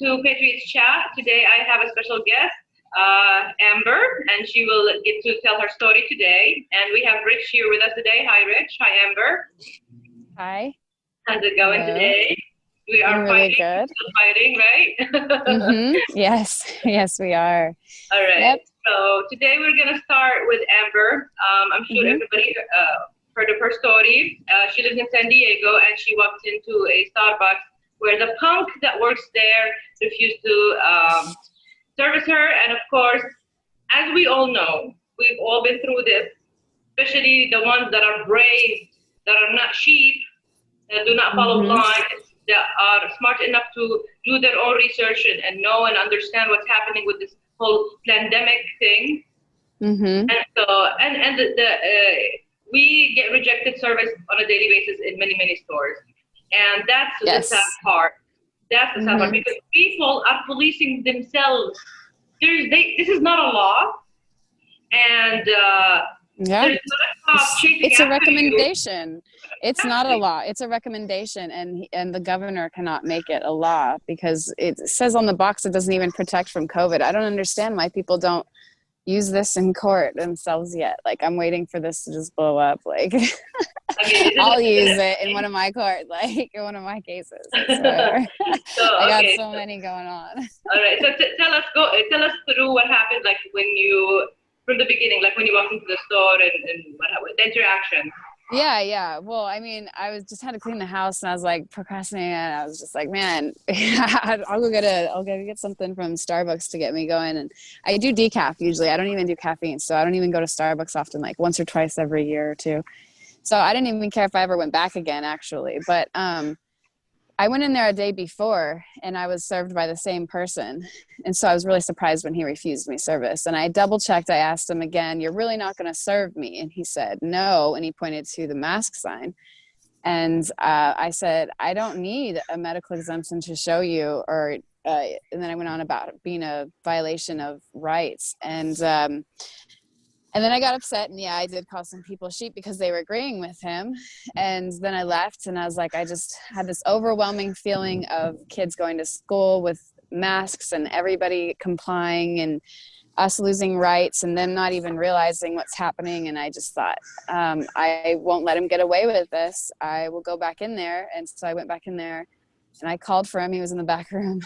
to Patriots Chat. Today I have a special guest, Amber, and she will get to tell her story today. And we have Rich here with us today. Hi, Rich. Hi, Amber. Hi. How's it going today? We are really fighting. good. Still fighting, right? Yes, we are. All right. Yep. So today we're gonna start with Amber. I'm sure everybody heard of her story. She lives in San Diego, and she walked into a Starbucks where the punk that works there refused to service her. And of course, as we all know, we've all been through this, especially the ones that are brave, that are not sheep, that do not follow blind, that are smart enough to do their own research and know and understand what's happening with this whole pandemic thing. And so, we get rejected service on a daily basis in many stores. And that's the sad part. That's the sad part, because people are policing themselves. This is not a law, and there's not a cop chasing it's a after recommendation. You. It's not a law. It's a recommendation, and the governor cannot make it a law because it says on the box it doesn't even protect from COVID. I don't understand why people don't use this in court themselves yet. Like, I'm waiting for this to just blow up. Like, I'll use it in one of my court, like in one of my cases. I swear. I got so many going on. All right. So tell us through what happened, like from the beginning, like when you walked into the store and what happened, the interaction. Yeah. Well, I mean, just had to clean the house, and I was like procrastinating. And I was just like, man, I'll go get something from Starbucks to get me going. And I do decaf usually. I don't even do caffeine, so I don't even go to Starbucks often, like once or twice every year or two. So I didn't even care if I ever went back again, actually. But I went in there a day before, and I was served by the same person. And so I was really surprised when he refused me service. And I double checked. I asked him again, "You're really not going to serve me?" And he said, "No." And he pointed to the mask sign. And I said, "I don't need a medical exemption to show you." And then I went on about it being a violation of rights. And then I got upset, and I did call some people sheep because they were agreeing with him. And then I left, and I was like, I just had this overwhelming feeling of kids going to school with masks and everybody complying and us losing rights and them not even realizing what's happening. And I just thought, I won't let him get away with this. I will go back in there. And so I went back in there, and I called for him. He was in the back room.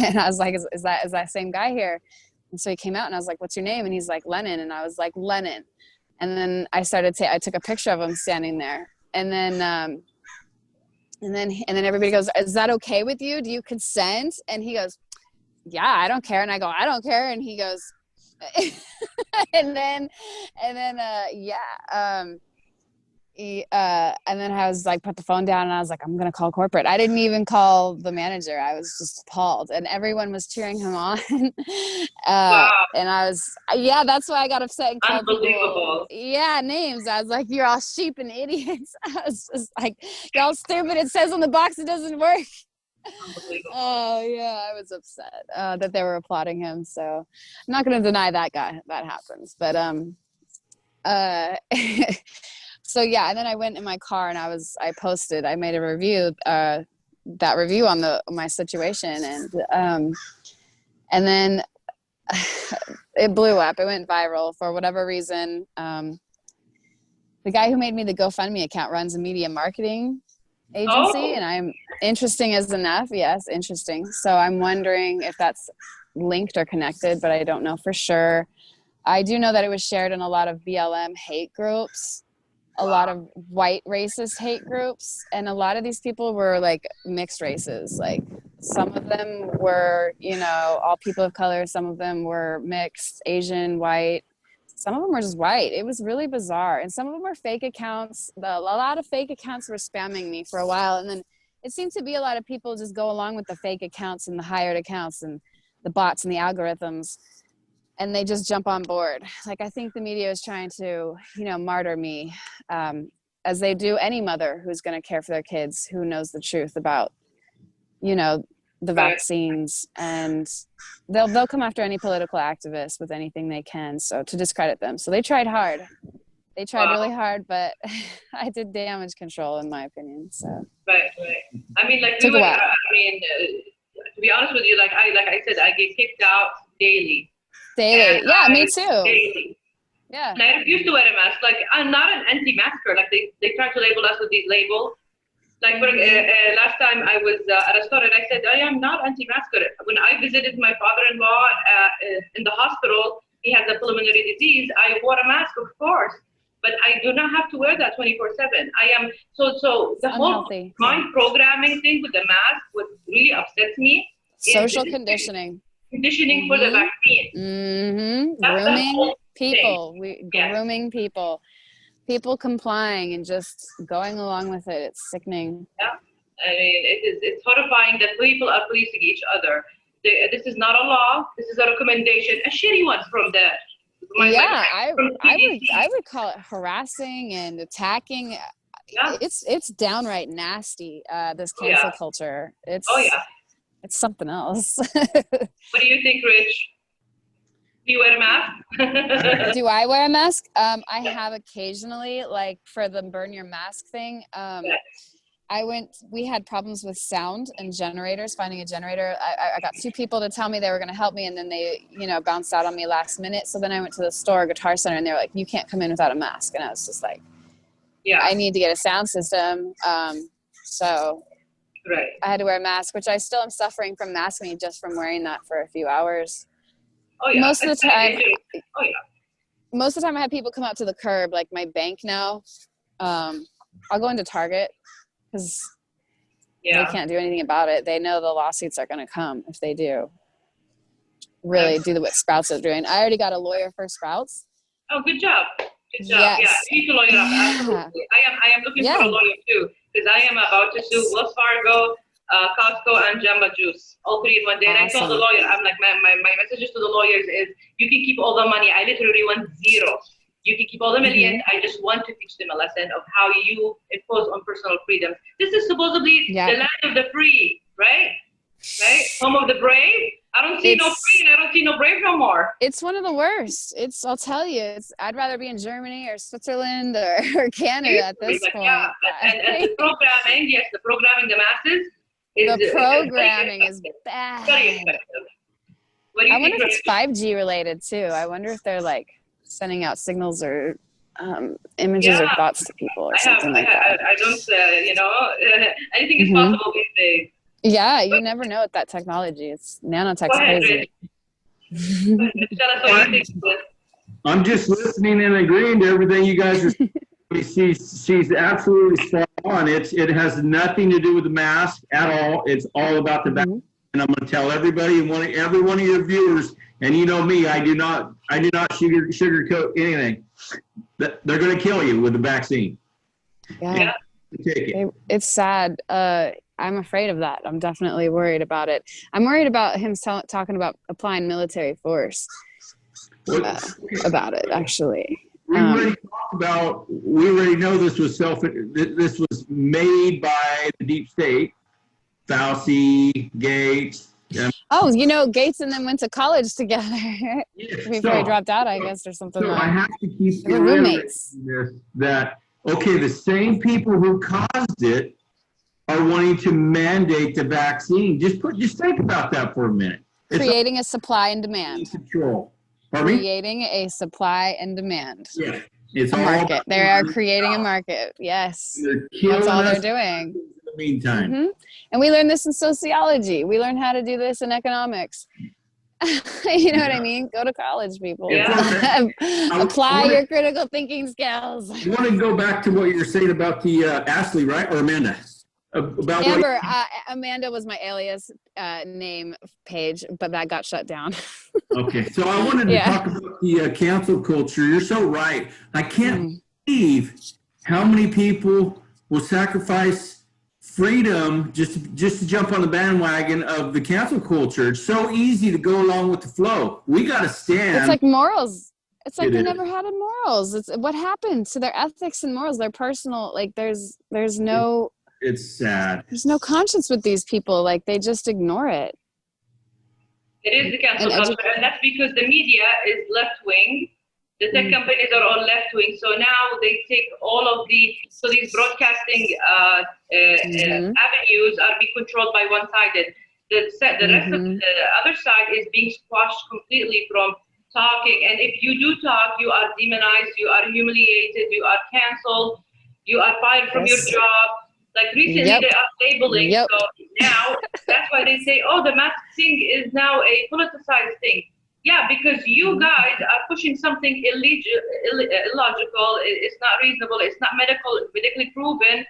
And I was like, is that same guy here? And so he came out, and I was like, "What's your name?" And he's like, "Lennon." And I was like, "Lennon." And then I took a picture of him standing there. And then everybody goes, "Is that okay with you? Do you consent?" And he goes, "Yeah, I don't care." And I go, "I don't care." And he goes, and then I was like, put the phone down, and I was like, I'm going to call corporate. I didn't even call the manager. I was just appalled, and everyone was cheering him on. Wow. And I was, that's why I got upset and called Unbelievable. people, names. I was like, "You're all sheep and idiots." I was just like, "Y'all stupid. It says on the box it doesn't work." Unbelievable. I was upset that they were applauding him. So I'm not going to deny that happens. But so and then I went in my car, and I made a review, that review on my situation, and then it blew up. It went viral for whatever reason. The guy who made me the GoFundMe account runs a media marketing agency, and I'm interesting as enough. Yes, interesting. So I'm wondering if that's linked or connected, but I don't know for sure. I do know that it was shared in a lot of BLM hate groups, a lot of white racist hate groups, and a lot of these people were like mixed races. Like, some of them were, all people of color. Some of them were mixed, Asian, white. Some of them were just white. It was really bizarre. And some of them were fake accounts. A lot of fake accounts were spamming me for a while. And then it seemed to be a lot of people just go along with the fake accounts and the hired accounts and the bots and the algorithms. And they just jump on board. Like, I think the media is trying to, martyr me, as they do any mother who's going to care for their kids, who knows the truth about, the vaccines. And they'll come after any political activist with anything they can, so to discredit them. So they tried hard. They tried really hard, but I did damage control, in my opinion. So right. I mean, like, to be honest with you, like I said, I get kicked out daily. Daily. Yeah, me too. Daily. Yeah. And I refuse to wear a mask. Like, I'm not an anti-masker. Like, they try to label us with these labels. Like, last time I was at a store and I said, I am not anti-masker. When I visited my father-in-law in the hospital, he has a pulmonary disease. I wore a mask, of course. But I do not have to wear that 24/7. I am, so the whole mind programming thing with the mask, what really upsets me is social conditioning. Conditioning for the vaccine. Grooming people. Grooming people. People complying and just going along with it. It's sickening. Yeah. I mean, it's horrifying that people are policing each other. This is not a law. This is a recommendation. A shitty one from the I would call it harassing and attacking. Yeah. It's downright nasty. This cancel culture. It's something else. What do you think, Rich? Do you wear a mask? Do I wear a mask? I have occasionally, like for the burn your mask thing. We had problems with sound and generators, finding a generator. I got 2 people to tell me they were going to help me, and then they, bounced out on me last minute. So then I went to the store, Guitar Center, and they were like, you can't come in without a mask. And I was just like, I need to get a sound system. So I had to wear a mask, which I still am suffering from masking just from wearing that for a few hours. Oh, yeah. Most of the time I have people come out to the curb, like my bank now. I'll go into Target because they can't do anything about it. They know the lawsuits are going to come if they do do what Sprouts is doing. I already got a lawyer for Sprouts. Oh, good job. Good job. Yes. Yeah, you need to lawyer up. Absolutely. I am looking for a lawyer too, because I am about to sue Wells Fargo, Costco, and Jamba Juice, all 3 in one day. And I told the lawyer, I'm like, my messages to the lawyers is, you can keep all the money. I literally want 0. You can keep all the millions. I just want to teach them a lesson of how you impose on personal freedoms. This is supposedly the land of the free, right? Right? Home of the brave. I don't see no free and I don't see no brave no more. It's one of the worst. I'll tell you, I'd rather be in Germany or Switzerland or Canada at this point. Yeah, and the programming, the programming the masses. The programming is bad. Very expensive. I wonder if it's 5G related too. I wonder if they're like sending out signals or images or thoughts to people or something like that. I don't, anything is possible these days. Yeah, you never know with that technology. It's nanotech's crazy. I'm just listening and agreeing to everything you guys are saying. She's absolutely spot on. It has nothing to do with the mask at all. It's all about the vaccine. And I'm going to tell everybody and every one of your viewers, and you know me, I do not sugarcoat anything. They're going to kill you with the vaccine. Yeah. Take it. It's sad. I'm afraid of that. I'm definitely worried about it. I'm worried about him talking about applying military force about it, actually. We already talked about, we already know this was made by the deep state. Fauci, Gates. Gates and them went to college together before he dropped out, I guess, or something. So I have to keep roommates. That the same people who caused it are wanting to mandate the vaccine. Just think about that for a minute. Creating a supply and demand. Control. Creating a supply and demand. Yeah. It's a market. They are creating a market. Yes. That's all they're doing. In the meantime. And we learned this in sociology. We learned how to do this in economics. You know what I mean? Go to college, people. Yeah. Apply your critical thinking skills. I want to go back to what you were saying about the Ashley, right? Or Amanda? About Amber, Amanda was my alias name page, but that got shut down. Okay, so I wanted to talk about the cancel culture. You're so right. I can't believe how many people will sacrifice freedom just to jump on the bandwagon of the cancel culture. It's so easy to go along with the flow. We got to stand. It's like morals. It's like they never had morals. It's what happened to their ethics and morals, their personal. Like there's no. It's sad. There's no conscience with these people. Like they just ignore it. It is the cancel culture, and that's because the media is left wing. The tech companies are all left wing. So now they take all of these broadcasting avenues are being controlled by one-sided. The rest of the other side is being squashed completely from talking. And if you do talk, you are demonized, you are humiliated, you are canceled, you are fired from your job. Like recently, they are labeling. So now that's why they say, oh, the mask thing is now a politicized thing. Yeah, because you guys are pushing something illogical. It's not reasonable. It's not medically proven.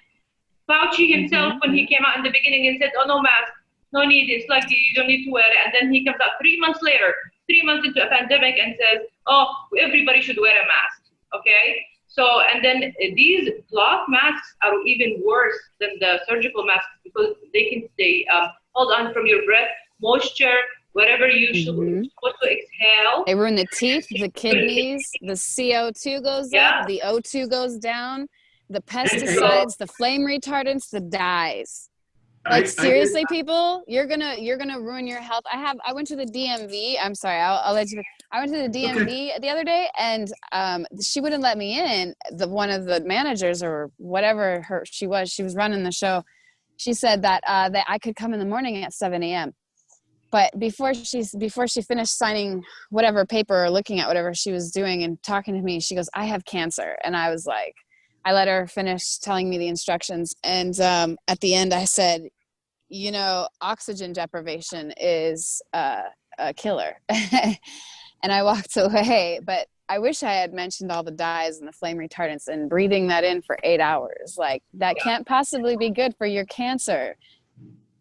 Fauci himself, when he came out in the beginning and said, oh, no mask, no need, it's like you don't need to wear it. And then he comes out 3 months later, 3 months into a pandemic, and says, oh, everybody should wear a mask, okay? So, and then these cloth masks are even worse than the surgical masks because they hold on from your breath, moisture, whatever you supposed to exhale. They ruin the teeth, the kidneys, the CO2 goes up, the O2 goes down, the pesticides, the flame retardants, the dyes. Like seriously, people, you're gonna ruin your health. I went to the DMV. I'm sorry, I'll let you. I went to the DMV the other day, and she wouldn't let me in. One of the managers or whatever she was running the show. She said that I could come in the morning at 7 a.m. But before she finished signing whatever paper or looking at whatever she was doing and talking to me, she goes, "I have cancer," and I was like, I let her finish telling me the instructions, and at the end I said, you know, oxygen deprivation is a killer. And I walked away, but I wish I had mentioned all the dyes and the flame retardants and breathing that in for 8 hours. Like that can't possibly be good for your cancer.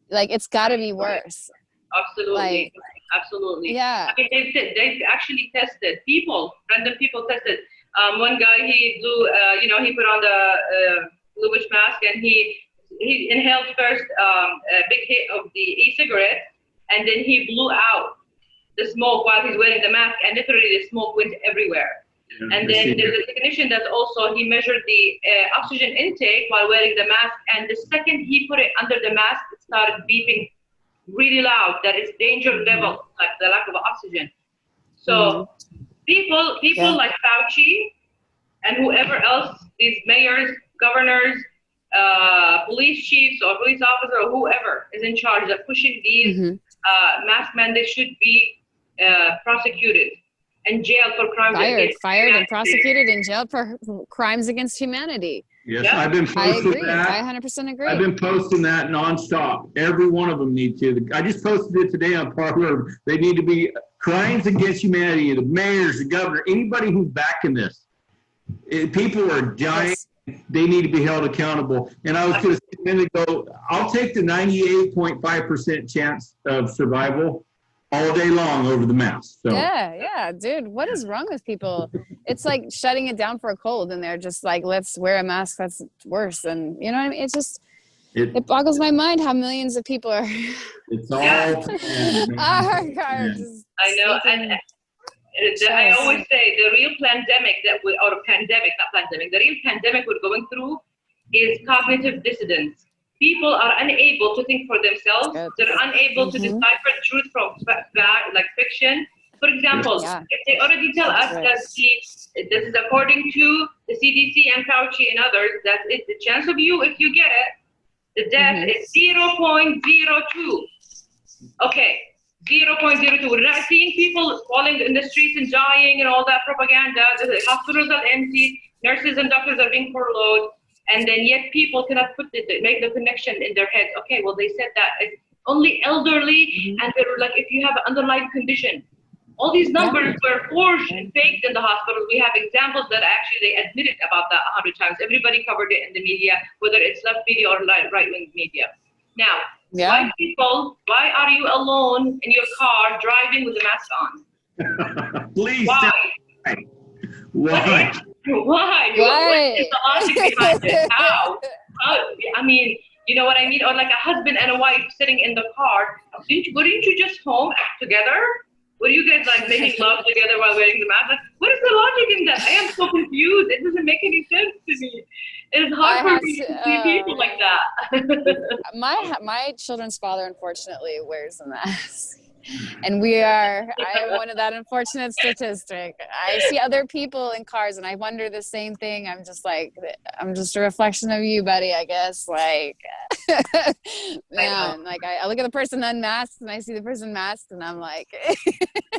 Like it's got to be worse. Absolutely. Absolutely. Yeah. I mean, they've actually tested random people tested. One guy, he blew, he put on the bluish mask, and he inhaled first a big hit of the e-cigarette, and then he blew out the smoke while he's wearing the mask, and literally the smoke went everywhere. And then there's a technician that also, he measured the oxygen intake while wearing the mask, and the second he put it under the mask, it started beeping really loud. That is danger level, like the lack of oxygen. So people like Fauci and whoever else, these mayors, governors, police chiefs or police officer or whoever is in charge of pushing these mask mandates should be prosecuted and jailed for crimes. Fired and prosecuted and jailed for crimes against humanity. Yes, I've been posting that. I 100% agree. I've been posting that nonstop. Every one of them need to. I just posted it today on Parler. They need to be crimes against humanity. The mayors, the governor, anybody who's backing this. People are dying. Yes. They need to be held accountable. And I was going to say a minute ago, I'll take the 98.5% chance of survival all day long over the mask. So. Yeah, dude. What is wrong with people? It's like shutting it down for a cold, and they're just like, let's wear a mask. That's worse. And you know what I mean? It's just, it boggles my mind how millions of people are. It's all. I know. And I always say the real pandemic the real pandemic we're going through is cognitive dissonance. People are unable to think for themselves. They're unable to decipher truth from fiction. For example, if they already tell us that this is according to the CDC and Fauci and others, that the chance of you, if you get it, the death is 0.02. Okay. 0.02. We're not seeing people falling in the streets and dying and all that propaganda. The hospitals are empty. Nurses and doctors are being furloughed. And then yet people cannot make the connection in their heads. Okay, well, they said that it's only elderly, and they're like, if you have an underlying condition. All these numbers were forged and faked in the hospitals. We have examples that actually they admitted about that 100 times. Everybody covered it in the media, whether it's left media or right-wing media. Now, why are you alone in your car driving with a mask on? Please. Why? Why? Why? What is the logic behind it? How? I mean, you know what I mean? Or like a husband and a wife sitting in the car. Wouldn't you just home act together? Were you guys like making love together while wearing the mask? Like, what is the logic in that? I am so confused. It doesn't make any sense to me. It's hard for me to see people like that. My children's father, unfortunately, wears a mask. And I am one of that unfortunate statistic. I see other people in cars and I wonder the same thing. I'm just a reflection of you, buddy, I guess. Like, Man, like I look at the person unmasked and I see the person masked and I'm like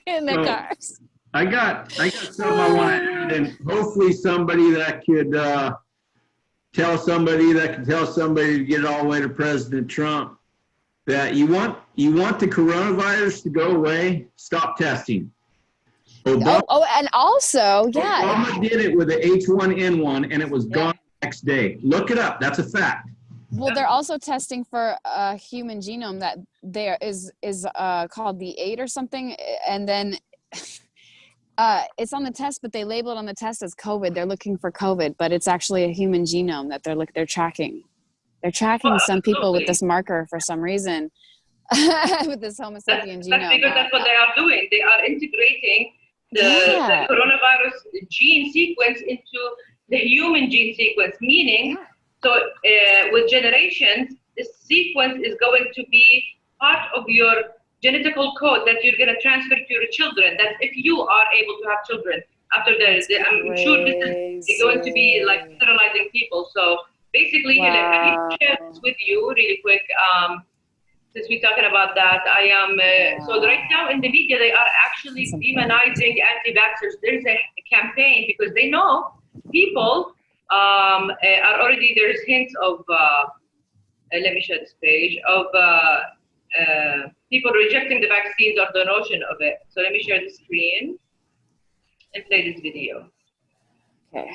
in the cars. I got something I want to add, and hopefully somebody that could tell somebody to get it all the way to President Trump that you want the coronavirus to go away, stop testing. Obama, and also, yeah. Obama did it with the H1N1 and it was gone the next day. Look it up. That's a fact. Well, they're also testing for a human genome that there is called the 8 or something. And then it's on the test, but they label it on the test as COVID. They're looking for COVID, but it's actually a human genome that they're tracking. They're tracking some people with this marker for some reason, with this Homo sapien genome. That's because that's what they are doing. They are integrating the coronavirus gene sequence into the human gene sequence, meaning, so with generations, this sequence is going to be part of your genetical code that you're going to transfer to your children. That's if you are able to have children after I'm sure this is going to be like sterilizing people. So basically, I need to share this with you really quick. Since we're talking about that, I am, so right now in the media, they are actually demonizing anti-vaxxers. There's a campaign because they know people are already, there's hints of, let me share this page, of people rejecting the vaccines or the notion of it. So let me share the screen and play this video. Okay.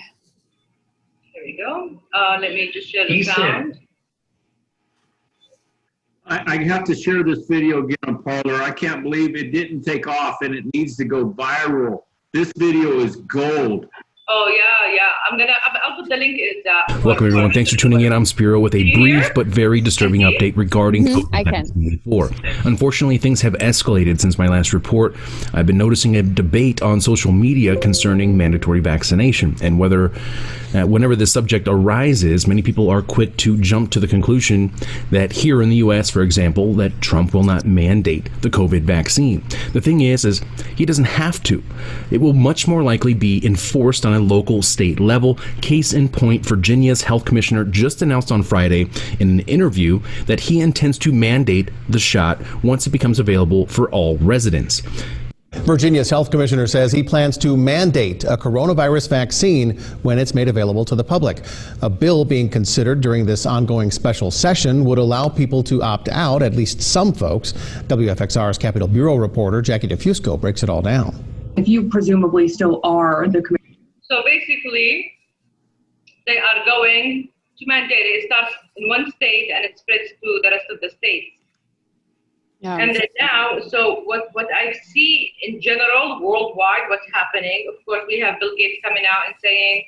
Here we go. Let me just share the sound. I have to share this video again on Parler. I can't believe it didn't take off and it needs to go viral. This video is gold. Oh, yeah. I'll put the link in that. Welcome, everyone. Thanks for tuning in. I'm Spiro with a brief but very disturbing update regarding COVID-19. Unfortunately, things have escalated since my last report. I've been noticing a debate on social media concerning mandatory vaccination and whenever this subject arises, many people are quick to jump to the conclusion that here in the U.S., for example, that Trump will not mandate the COVID vaccine. The thing is he doesn't have to. It will much more likely be enforced on a local state level. Case in point, Virginia's health commissioner just announced on Friday in an interview that he intends to mandate the shot once it becomes available for all residents. Virginia's health commissioner says he plans to mandate a coronavirus vaccine when it's made available to the public. A bill being considered during this ongoing special session would allow people to opt out, at least some folks. WFXR's Capitol Bureau reporter Jackie DeFusco breaks it all down. If you presumably still are the commissioner. So basically, they are going to mandate it. It starts in one state and it spreads to the rest of the states. Yeah. And then now, so what I see in general, worldwide, what's happening, of course, we have Bill Gates coming out and saying,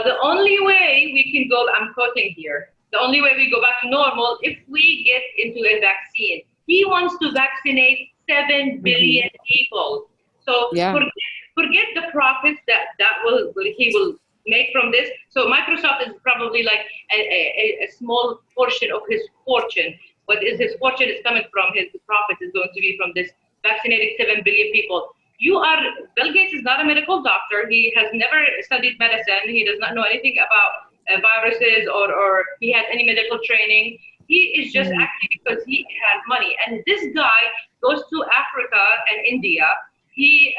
the only way we can go, I'm quoting here, the only way we go back to normal if we get into a vaccine. He wants to vaccinate 7 billion people. So forget the profits that he will make from this. So Microsoft is probably like a small portion of his fortune. What is his fortune is coming from, his profit is going to be from this vaccinating 7 billion people. Bill Gates is not a medical doctor. He has never studied medicine. He does not know anything about viruses or he has any medical training. He is just acting because he has money. And this guy goes to Africa and India. He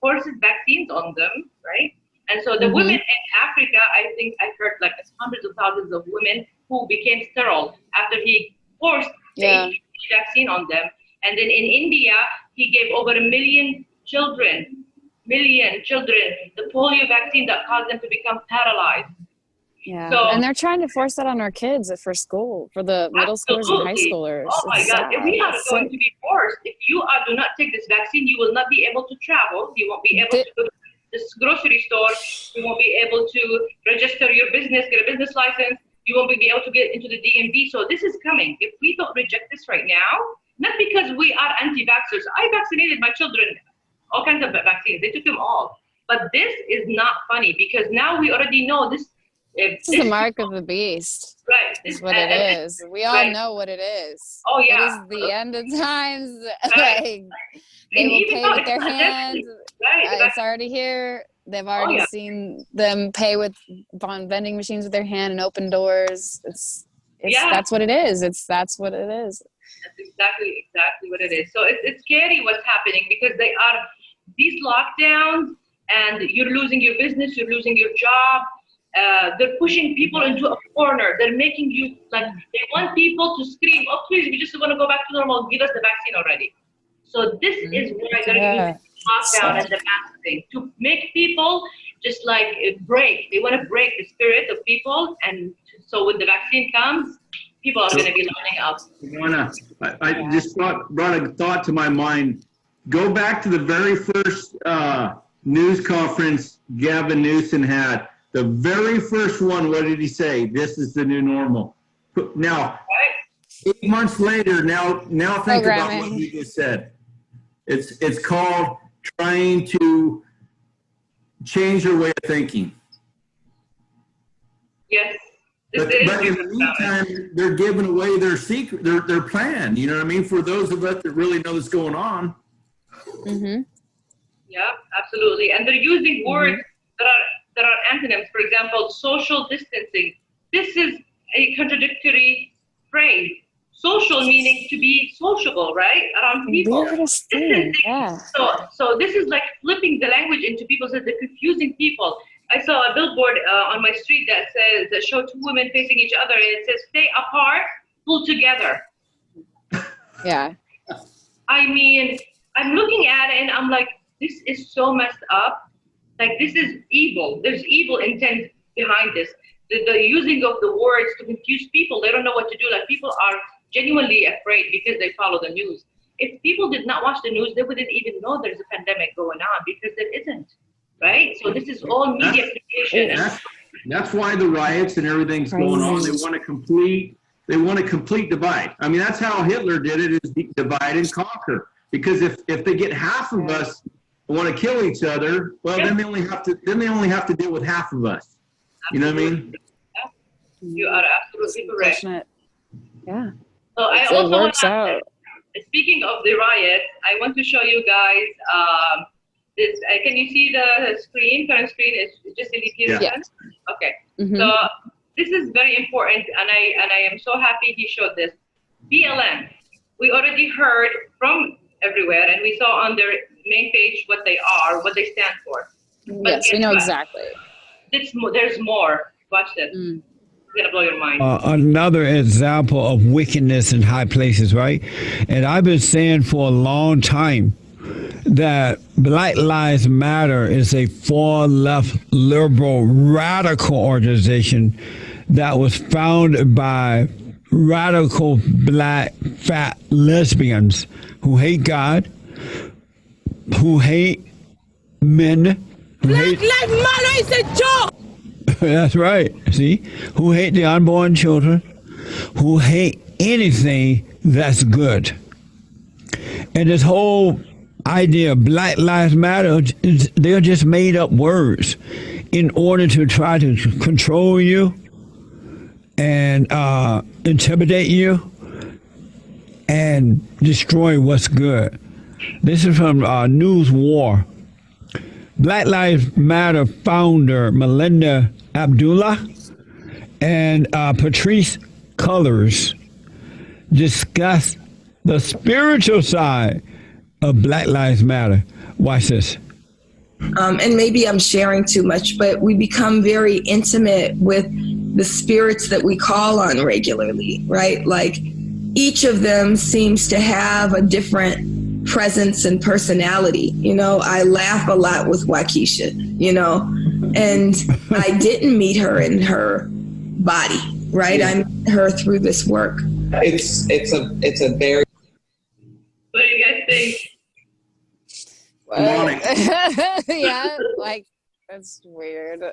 forces vaccines on them, right? And so the women in Africa, I think I heard like hundreds of thousands of women who became sterile after he forced the vaccine on them. And then in India, he gave over 1 million children, the polio vaccine that caused them to become paralyzed. Yeah, so, and they're trying to force that on our kids for school, for the middle schoolers and high schoolers. Oh my God, if we are going to be forced, if you do not take this vaccine, you will not be able to travel. You won't be able to go to this grocery store. You won't be able to register your business, get a business license. You won't be able to get into the DMV. So this is coming. If we don't reject this right now, not because we are anti-vaxxers. I vaccinated my children, all kinds of vaccines. They took them all. But this is not funny because now we already know this. This is the mark of the beast. Right. Is what it is. We all know what it is. Oh, yeah. It is the end of times. Like, they will pay with their hands. It's already here. They've already seen them pay on vending machines with their hand and open doors. That's what it is. That's what it is. That's exactly what it is. So it's scary what's happening, because they are these lockdowns, and you're losing your business, you're losing your job. They're pushing people into a corner. They're making you, like, they want people to scream, "Oh, please, we just want to go back to normal. Give us the vaccine already." So this is why they're using lockdown and the mask thing to make people just like break. They want to break the spirit of people, and so when the vaccine comes, people are going to be lining up. I just brought a thought to my mind. Go back to the very first news conference Gavin Newsom had. The very first one, what did he say? This is the new normal. Now, 8 months later, now think about what he just said. It's called trying to change your way of thinking. Yes. But in the meantime, they're giving away their secret, their plan. You know what I mean? For those of us that really know what's going on. Mm-hmm. Yeah, absolutely. And they're using words that are antonyms. For example, social distancing. This is a contradictory phrase. Social meaning to be sociable, right? Around people. So this is like flipping the language into people, so they're confusing people. I saw a billboard on my street that show two women facing each other, and it says, "Stay apart, pull together." Yeah. I mean, I'm looking at it and I'm like, this is so messed up. Like, this is evil. There's evil intent behind this. The using of the words to confuse people. They don't know what to do. Like, people are genuinely afraid because they follow the news. If people did not watch the news, they wouldn't even know there's a pandemic going on, because there isn't, right? So this is all media creation. That's why the riots and everything's going on. They want a complete divide. I mean, that's how Hitler did it, is divide and conquer. Because if they get half of us want to kill each other, well, then they only have to deal with half of us. You know what I mean? You are absolutely correct. Yeah. So I it also works out. Speaking of the riot, I want to show you guys this. Can you see the screen? Current screen is just indicated. Yeah. Okay. Mm-hmm. So this is very important, and I am so happy he showed this. BLM. We already heard from everywhere, and we saw on their main page what they are, what they stand for. Yes, we know exactly. There's more. Watch this. It's gonna blow your mind. Another example of wickedness in high places, right? And I've been saying for a long time that Black Lives Matter is a far-left, liberal, radical organization that was founded by radical black fat lesbians who hate God, who hate men. Black Lives Matter is a joke! That's right. See? Who hate the unborn children, who hate anything that's good. And this whole idea of Black Lives Matter, they're just made up words in order to try to control you and intimidate you and destroy what's good. This is from News War. Black Lives Matter founder Melinda Abdullah and Patrice Cullors discuss the spiritual side of Black Lives Matter. Watch this. And maybe I'm sharing too much, but we become very intimate with the spirits that we call on regularly, right? Like, each of them seems to have a different presence and personality. You know, I laugh a lot with Waukesha, you know, and I didn't meet her in her body, right? I met her through this work. It's a very. What do you guys think? Yeah, like, that's weird.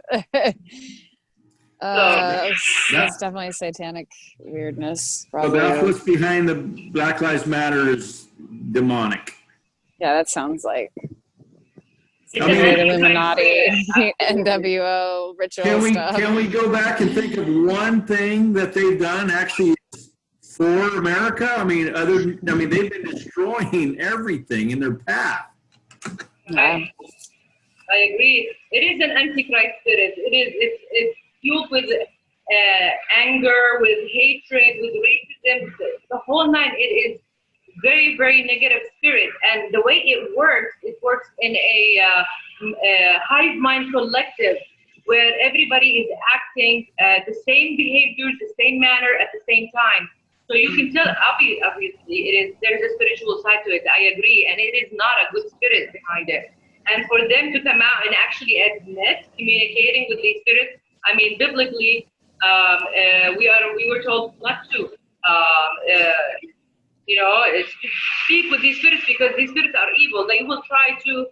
That's definitely satanic weirdness. So that's what's behind the Black Lives Matter is demonic. Yeah, that sounds like Illuminati, NWO, ritual stuff. Can we go back and think of one thing that they've done actually for America? I mean, they've been destroying everything in their path. Yeah. I agree. It is an antichrist spirit. It's fueled with anger, with hatred, with racism, the whole nine. It is very, very negative spirit. And the way it works in a hive mind collective where everybody is acting the same behaviors, the same manner at the same time. So you can tell, obviously, there's a spiritual side to it. I agree, and it is not a good spirit behind it. And for them to come out and actually admit communicating with these spirits, I mean, biblically, we were told not to, speak with these spirits, because these spirits are evil. They will try to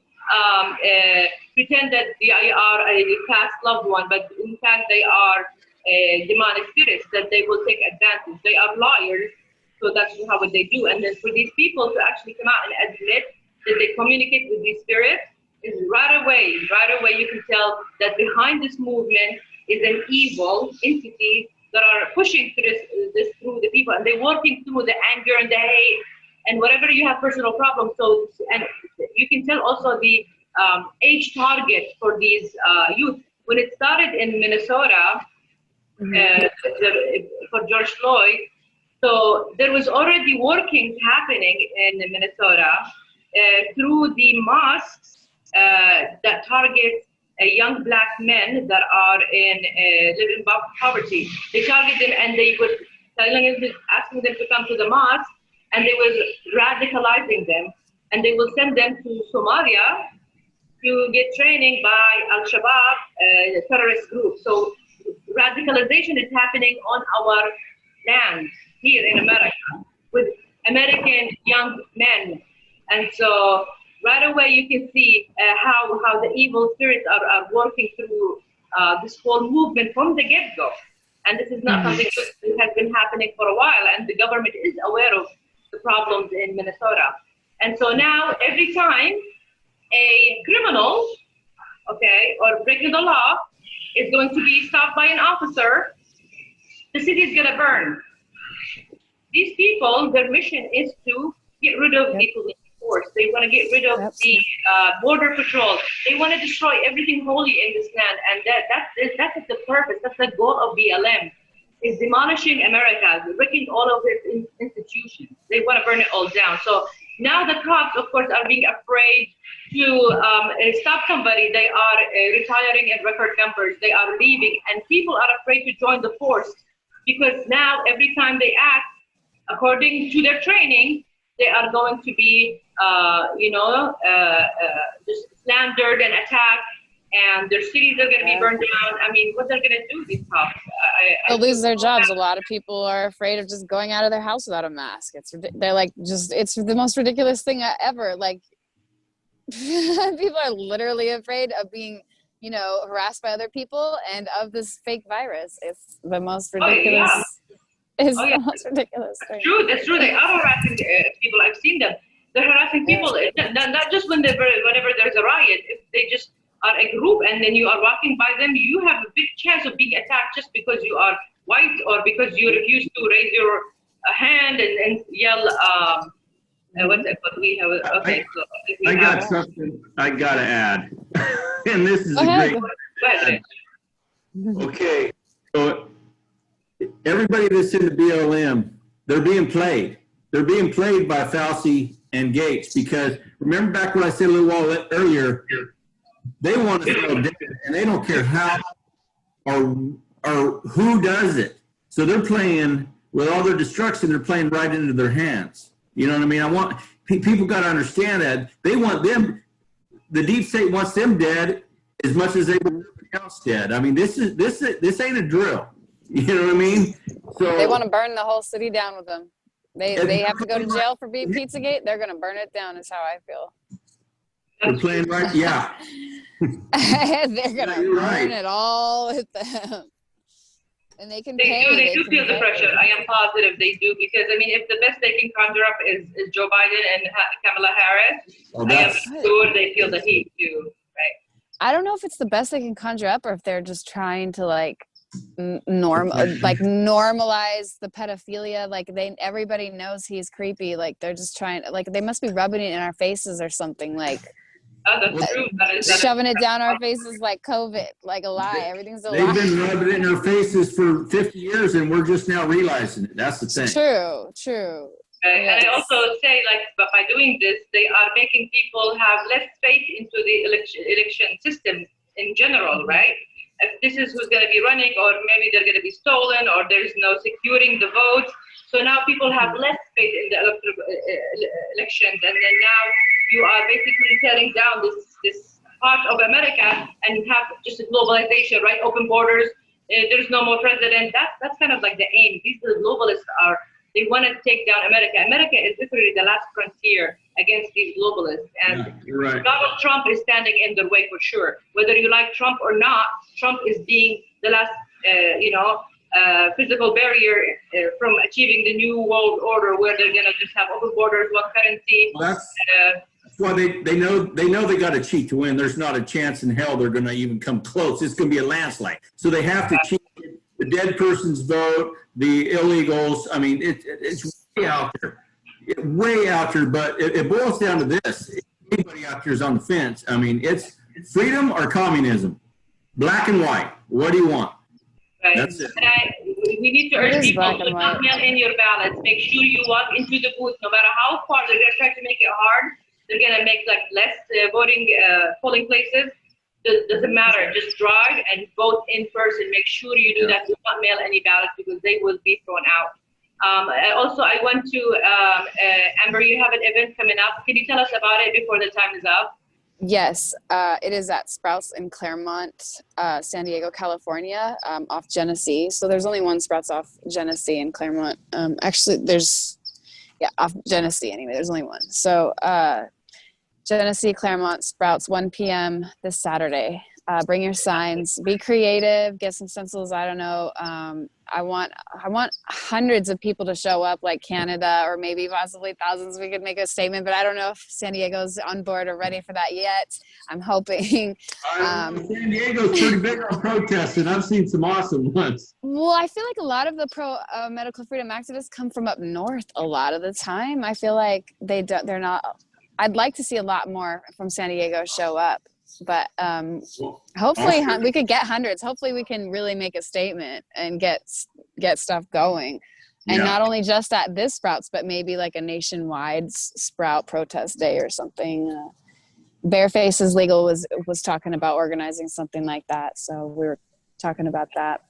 pretend that they are a past loved one, but in fact they are demonic spirits that they will take advantage. They are liars, so that's how what they do. And then for these people to actually come out and admit that they communicate with these spirits, is right away you can tell that behind this movement is an evil entity that are pushing this through the people, and they're working through the anger and the hate and whatever you have personal problems. So, and you can tell also the age target for these youth. When it started in Minnesota, for George Floyd, so there was already working happening in Minnesota through the mosques that target young black men that are live in poverty. They target them, and they were asking them to come to the mosque, and they were radicalizing them, and they will send them to Somalia to get training by Al-Shabaab, terrorist group. So radicalization is happening on our land here in America with American young men. And so right away you can see how the evil spirits are working through this whole movement from the get-go. And this is not something that has been happening for a while, and the government is aware of the problems in Minnesota. And so now every time a criminal, or breaking the law is going to be stopped by an officer, the city is going to burn. These people, their mission is to get rid of the police force. They want to get rid of the border patrol. They want to destroy everything holy in this land, and that's the purpose. That's the goal of BLM, is demolishing America, wrecking all of its institutions. They want to burn it all down. So now the cops, of course, are being afraid to stop somebody. They are retiring in record numbers. They are leaving, and people are afraid to join the force, because now every time they act according to their training, they are going to be, just slandered and attacked, and their cities are going to be burned down. I mean, what they're going to do, these cops? They'll lose their jobs. A lot of people are afraid of just going out of their house without a mask. It's the most ridiculous thing ever. Like, people are literally afraid of being, harassed by other people and of this fake virus. It's the most ridiculous. It's the most ridiculous thing. That's true. They are harassing people. I've seen them. They're harassing people, not just whenever there's a riot. If they just are a group and then you are walking by them, you have a big chance of being attacked just because you are white or because you refuse to raise your hand and yell. What's that? What we have? Okay, so I got something I gotta add, and this is great. Okay, so everybody that's in the BLM, they're being played. They're being played by Fauci and Gates, because remember back when I said a little while earlier, they want to slow down, and they don't care how or who does it. So they're playing with all their destruction. They're playing right into their hands. You know what I mean? People got to understand that they want them. The deep state wants them dead as much as they want everybody else dead. I mean, this ain't a drill. You know what I mean? So they want to burn the whole city down with them. They have to go to jail for being Pizzagate. They're going to burn it down, is how I feel. They're playing right, yeah. They're going to burn it all with them. And they can pay. They do feel the pressure. I am positive they do, because, I mean, if the best they can conjure up is Joe Biden and Kamala Harris, I am sure they feel the heat too, right? I don't know if it's the best they can conjure up, or if they're just trying to, normalize the pedophilia. Like, everybody knows he's creepy. Like, they're just trying, they must be rubbing it in our faces or something. Like, Oh, that's true. That is Shoving it down our faces like COVID, like a lie. Everything's a lie. They've been rubbing it in our faces for 50 years, and we're just now realizing it. That's the thing. True, true. And I also say, like, but by doing this, they are making people have less faith into the election system in general, right? If this is who's going to be running, or maybe they're going to be stolen, or there's no securing the votes. So now people have less faith in the elections, and then now you are basically tearing down this part of America, and you have just a globalization, right? Open borders. There's no more president. That's kind of like the aim. These globalists are. They want to take down America. America is literally the last frontier against these globalists. And you're right. Donald Trump is standing in their way for sure. Whether you like Trump or not, Trump is being the last, physical barrier from achieving the new world order, where they're going to just have open borders, one currency. Well, that's why they know they got to cheat to win. There's not a chance in hell they're going to even come close. It's going to be a landslide. So they have to cheat. The dead person's vote, the illegals. I mean, it's way out there, But it boils down to this: if anybody out there is on the fence. I mean, it's freedom or communism, black and white. What do you want? Right. That's it. And we need to urge people to not mail in your ballots. Make sure you walk into the booth, no matter how far they're going to try to make it hard. They're going to make like less polling places. Doesn't matter. Just drive and vote in person. Make sure you do that. Do not mail any ballots because they will be thrown out. Also, I want to, Amber, you have an event coming up. Can you tell us about it before the time is up? Yes, it is at Sprouts in Claremont, San Diego, California, off Genesee. So there's only one Sprouts off Genesee in Claremont. Actually, off Genesee anyway. There's only one. So Genesee, Claremont, Sprouts, 1 p.m. this Saturday. Bring your signs. Be creative. Get some stencils. I don't know. I want hundreds of people to show up, like Canada, or maybe possibly thousands. We could make a statement, but I don't know if San Diego's on board or ready for that yet. I'm hoping. San Diego's pretty big on protesting. I've seen some awesome ones. Well, I feel like a lot of the medical freedom activists come from up north a lot of the time. I feel like they're not. I'd like to see a lot more from San Diego show up. But hopefully we could get hundreds. Hopefully we can really make a statement and get stuff going. And not only just at this Sprouts, but maybe like a nationwide Sprout protest day or something. Bareface is Legal was talking about organizing something like that. So we were talking about that.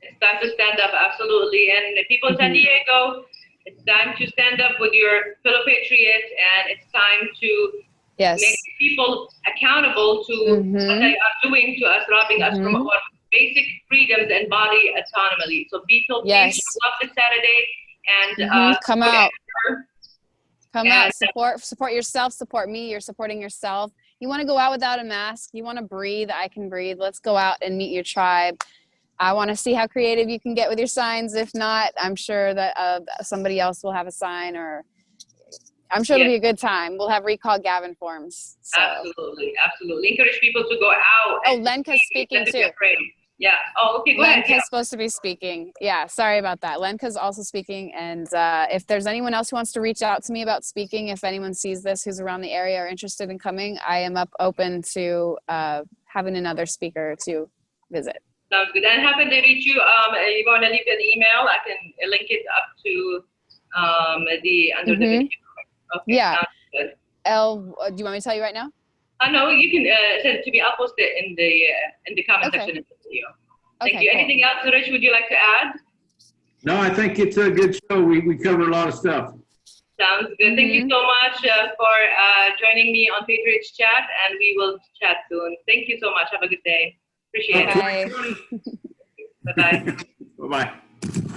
It's time to stand up, absolutely. And the people in San Diego, it's time to stand up with your fellow patriots, and it's time to make people accountable to what they are doing to us, robbing us from our basic freedoms and body autonomy. So people, please show up this Saturday and come out. Come out. Support yourself. Support me. You're supporting yourself. You want to go out without a mask. You want to breathe. I can breathe. Let's go out and meet your tribe. I want to see how creative you can get with your signs. If not, I'm sure that somebody else will have a sign, or I'm sure it'll be a good time. We'll have recall Gavin forms. So. Absolutely. Encourage people to go out. Oh, Lenka's speaking too. Yeah. Oh, okay. Go ahead. Lenka's supposed to be speaking. Yeah. Sorry about that. Lenka's also speaking. And if there's anyone else who wants to reach out to me about speaking, if anyone sees this who's around the area or interested in coming, I am open to having another speaker to visit. Sounds good. And happen to reach you. You want to leave an email? I can link it up to under the video. Okay, yeah. Good. Do you want me to tell you right now? No, you can send it to me. I'll post it in the comment section of the video. Thank you. Cool. Anything else, Rich, would you like to add? No, I think it's a good show. We cover a lot of stuff. Sounds good. Thank you so much for joining me on Patriots Chat, and we will chat soon. Thank you so much. Have a good day. Appreciate it. Bye. Bye-bye. Bye-bye.